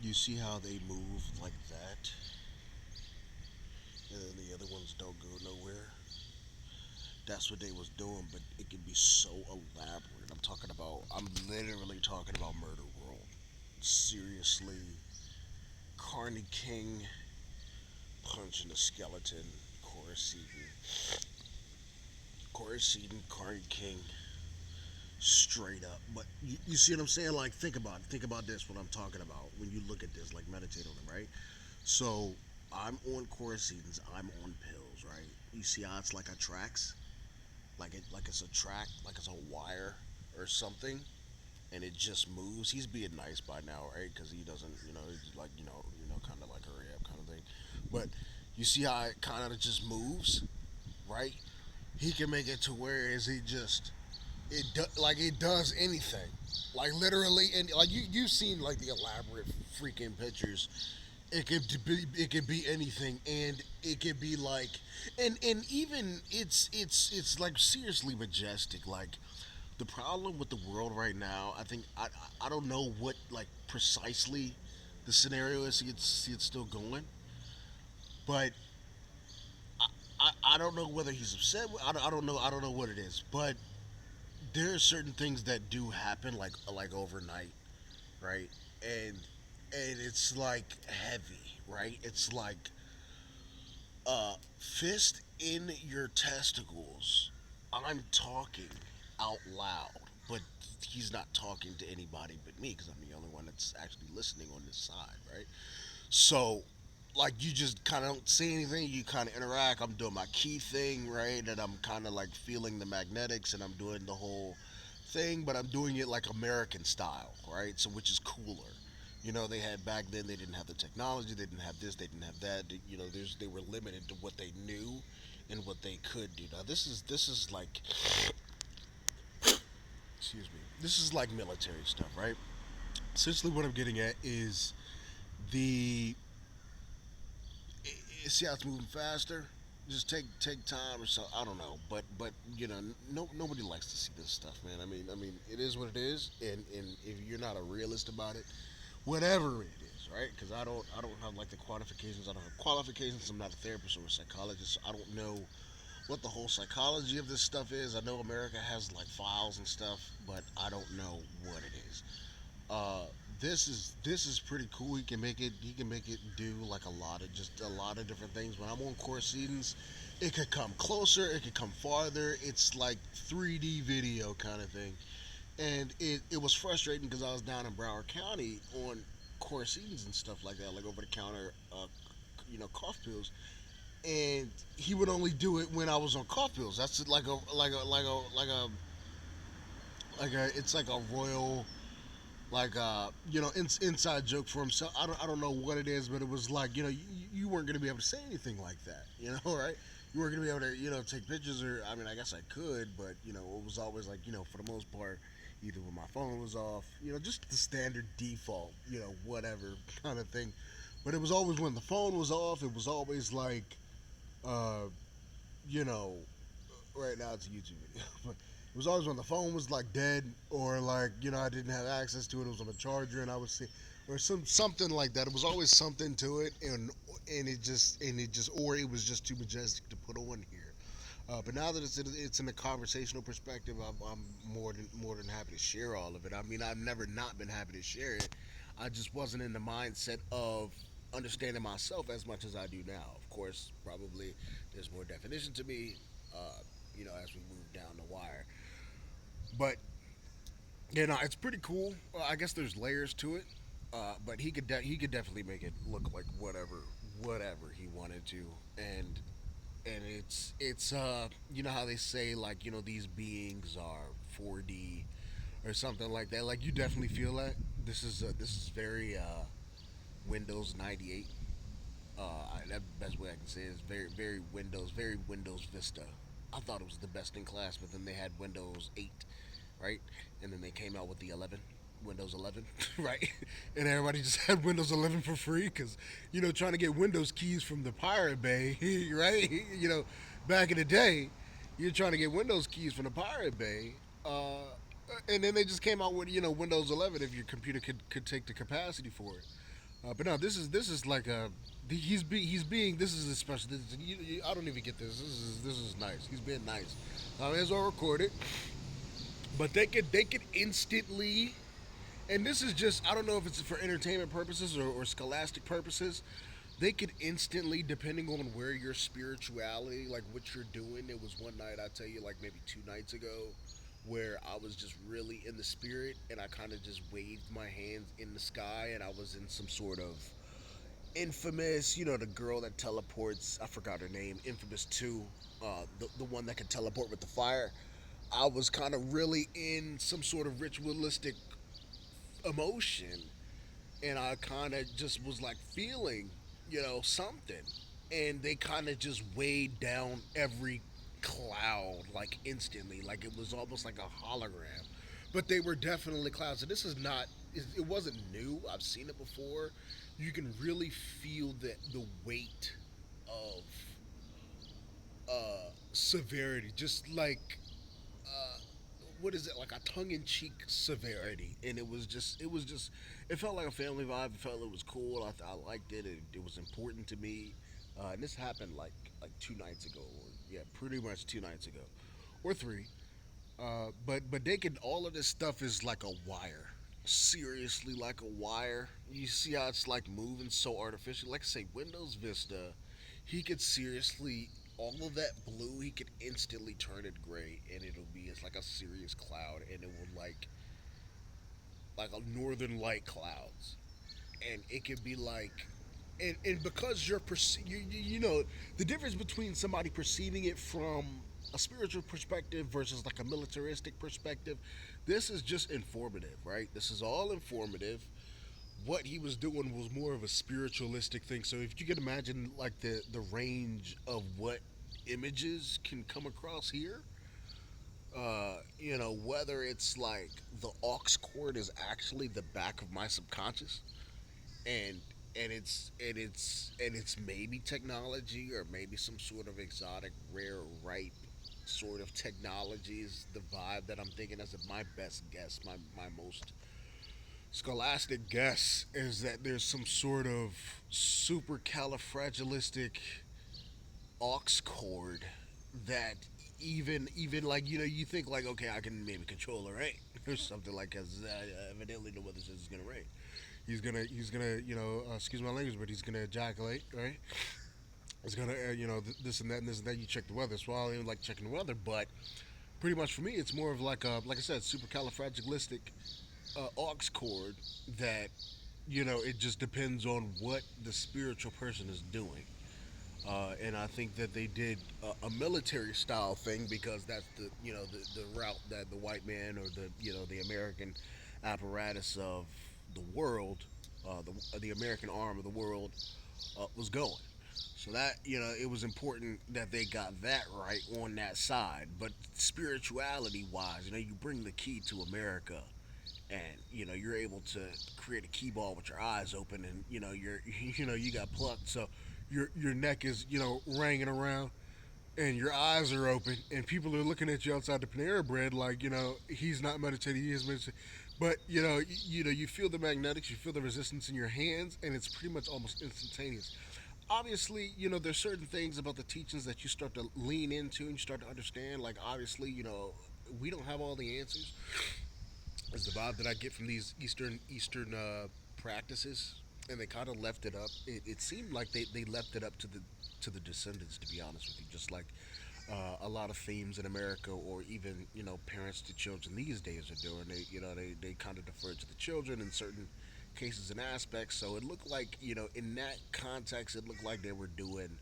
You see how they move like that, and then the other ones don't go nowhere. That's what they was doing, but it can be so elaborate. I'm literally talking about Murder World. Seriously, Carney King punching a skeleton, Corey Seaton. Corey Seaton, Carney King, straight up. But you see what I'm saying? Like, think about it. Think about this, what I'm talking about. When you look at this, like, meditate on it, right? So, I'm on Corey Seaton's, I'm on pills, right? You see how it's like a tracks? Like it's a track, like it's a wire or something, and it just moves. He's being nice by now, right? Because he doesn't, he's like, kind of like hurry up kind of thing. But you see how it kind of just moves, right? He can make it to where is he just like it does anything, like literally, and like you've seen like the elaborate freaking pictures. It could be anything, and it could be like, and even it's like seriously majestic. Like the problem with the world right now, I think I don't know what like precisely the scenario is. See it still going, but I don't know whether he's upset. I don't know what it is, but there are certain things that do happen like overnight, right? And and it's like heavy, right? It's like fist in your testicles. I'm talking out loud, but he's not talking to anybody but me because I'm the only one that's actually listening on this side, right? So, like, you just kind of don't say anything. You kind of interact. I'm doing my key thing, right? And I'm kind of like feeling the magnetics, and I'm doing the whole thing, but I'm doing it like American style, right? So, which is cooler. They had back then. They didn't have the technology. They didn't have this. They didn't have that. They were limited to what they knew and what they could do. Now, this is like, excuse me. This is like military stuff, right? Essentially, what I'm getting at is the see how it's moving faster. Just take time or so. I don't know, but no nobody likes to see this stuff, man. I mean, it is what it is, and if you're not a realist about it, whatever it is, right? Because I don't have like the qualifications. I don't have qualifications. I'm not a therapist or a psychologist. So I don't know what the whole psychology of this stuff is. I know America has like files and stuff, but I don't know what it is. Uh, this is pretty cool. He can make it do like a lot of different things. When I'm on course seasons, it could come closer, it could come farther. It's like 3D video kind of thing, and it was frustrating because I was down in Broward County on course seasons and stuff like that, like over the counter, cough pills, and he would only do it when I was on cough pills. That's like a it's like a royal like inside joke for himself. I don't know what it is, but it was like you weren't gonna be able to say anything like that, right? You weren't gonna be able to take pictures, or I mean I guess I could, but it was always like for the most part either when my phone was off, just the standard default, whatever kind of thing. But it was always when the phone was off. It was always like uh, you know right now it's a YouTube video, but it was always when the phone was like dead, or like I didn't have access to it. It was on a charger, and I would see, or something like that. It was always something to it, and it just or it was just too majestic to put on here. But now that it's in a conversational perspective, I'm more than happy to share all of it. I mean, I've never not been happy to share it. I just wasn't in the mindset of understanding myself as much as I do now. Of course, probably there's more definition to me, as we move down the wire. But it's pretty cool. I guess there's layers to it. But he could definitely make it look like whatever he wanted to, and it's how they say like these beings are 4D or something like that. Like you definitely feel that. This is very Windows 98. That best way I can say it is very Windows Vista. I thought it was the best in class, but then they had Windows 8, right? And then they came out with the 11, Windows 11, right? And everybody just had Windows 11 for free because trying to get Windows keys from the Pirate Bay, right? Back in the day, you're trying to get Windows keys from the Pirate Bay. And then they just came out with Windows 11 if your computer could take the capacity for it. But no, this is like a he's being this is a special. I don't even get this. This is nice. He's being nice. It's all recorded, but they could instantly. And this is just I don't know if it's for entertainment purposes or scholastic purposes. They could instantly, depending on where your spirituality, like what you're doing. It was one night I tell you, like maybe 2 nights ago, where I was just really in the spirit, and I kind of just waved my hands in the sky, and I was in some sort of infamous, the girl that teleports. I forgot her name. Infamous two, the one that can teleport with the fire. I was kind of really in some sort of ritualistic emotion, and I kind of just was like feeling, something, and they kind of just weighed down every cloud like instantly, like it was almost like a hologram. But they were definitely clouds. And this is not. It wasn't new. I've seen it before. You can really feel the weight of severity, just like uh, what is it, like a tongue-in-cheek severity. And it was just it felt like a family vibe. It felt it was cool. I liked it. It was important to me. And this happened like 2 nights ago, or yeah, pretty much 2 nights ago, or three. But they could all of this stuff is like a wire. Seriously, like a wire. You see how it's like moving so artificial. Like I say, Windows Vista, he could seriously all of that blue. He could instantly turn it gray, and it'll be it's like a serious cloud, and it will like a northern light clouds, and it could be like and because you know the difference between somebody perceiving it from a spiritual perspective versus like a militaristic perspective, this is just informative, right? This is all informative. What he was doing was more of a spiritualistic thing. So if you can imagine like the range of what images can come across here, whether it's like the aux cord is actually the back of my subconscious, and and it's maybe technology or maybe some sort of exotic rare ripe sort of technology is the vibe that I'm thinking. As my best guess, my most scholastic guess is that there's some sort of supercalifragilistic aux cord that even like you think like, okay, I can maybe control the rain or something like that. Evidently the weather says it's gonna rain. He's gonna excuse my language, but he's gonna ejaculate, right? It's gonna this and that and this and that. You check the weather, so I don't even like checking the weather, but pretty much for me, it's more of like a, like I said, supercalifragilistic aux cord that it just depends on what the spiritual person is doing. And I think that they did a military style thing because that's the route that the white man or the American apparatus of the world, the American arm of the world, was going. So that it was important that they got that right on that side. But spirituality wise, you bring the key to America, and you're able to create a key ball with your eyes open, and you're you got plucked, so your neck is ranging around, and your eyes are open, and people are looking at you outside the Panera Bread like he's not meditating, he is meditating. But you feel the magnetics, you feel the resistance in your hands, and it's pretty much almost instantaneous. Obviously, there's certain things about the teachings that you start to lean into and you start to understand. Like, obviously, we don't have all the answers. Is the vibe that I get from these Eastern practices, and they kind of left it up. It seemed like they left it up to the descendants, to be honest with you. Just like a lot of themes in America, or even parents to children these days are doing. They kind of defer to the children in certain cases and aspects. So it looked like in that context, it looked like they were doing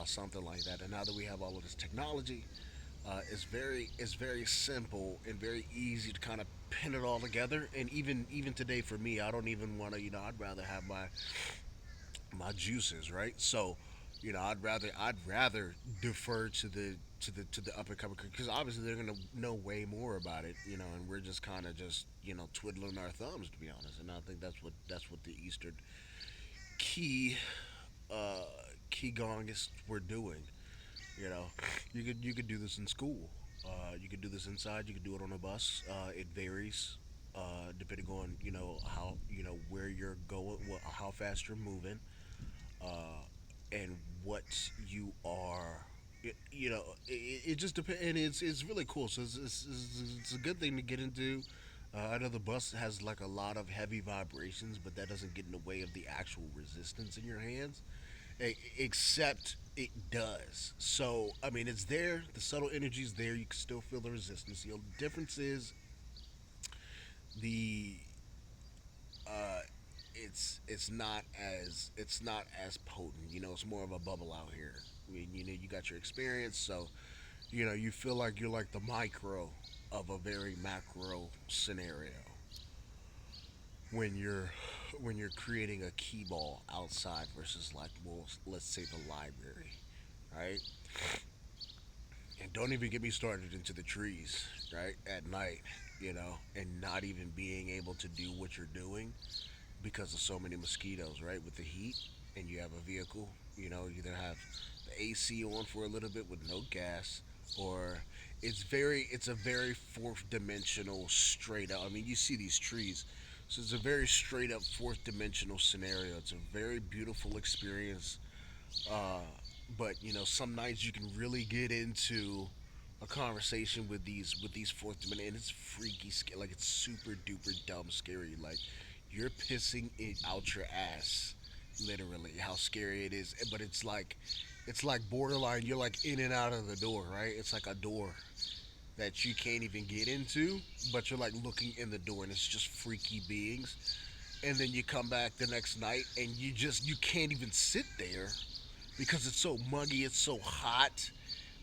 something like that. And now that we have all of this technology, it's very simple and very easy to kind of pin it all together. And even today for me, I don't even want to. I'd rather have my juices, right? So, I'd rather defer to the up and coming, because obviously they're gonna know way more about it, and we're just kind of just twiddling our thumbs, to be honest. And I think that's what the Eastern key uh, key gongists were doing. You know, you could do this in school. You could do this inside. You could do it on a bus. It varies. depending on how where you're going, how fast you're moving, and what you are. It just depends, and it's really cool. So it's a good thing to get into. I know the bus has like a lot of heavy vibrations, but that doesn't get in the way of the actual resistance in your hands. Except it does. So I mean, it's there. The subtle energy's there. You can still feel the resistance. The difference is the it's not as potent. It's more of a bubble out here. I mean, you got your experience, so you feel like you're like the micro of a very macro scenario when you're creating a key ball outside versus like, well, let's say the library, right? And don't even get me started into the trees, right? At night, and not even being able to do what you're doing because of so many mosquitoes, right? With the heat, and you have a vehicle, you either have the AC on for a little bit with no gas, or it's a very fourth dimensional straight up. I mean, you see these trees, so it's a very straight up fourth dimensional scenario. It's a very beautiful experience. Uh, but some nights you can really get into a conversation with these fourth dimension, and it's freaky, like it's super duper dumb scary. Like you're pissing it out your ass, literally. How scary it is, but it's like borderline. You're like in and out of the door, right? It's like a door that you can't even get into, but you're like looking in the door, and it's just freaky beings. And then you come back the next night, and you can't even sit there because it's so muggy, it's so hot.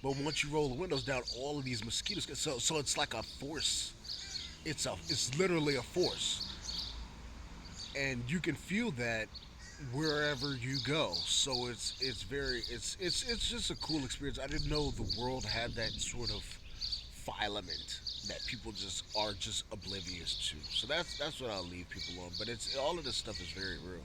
But once you roll the windows down, all of these mosquitoes. So it's like a force. It's literally a force, and you can feel that wherever you go. So it's just a cool experience. I didn't know the world had that sort of filament that people just oblivious to. So that's what I'll leave people on. But it's all of this stuff is very real.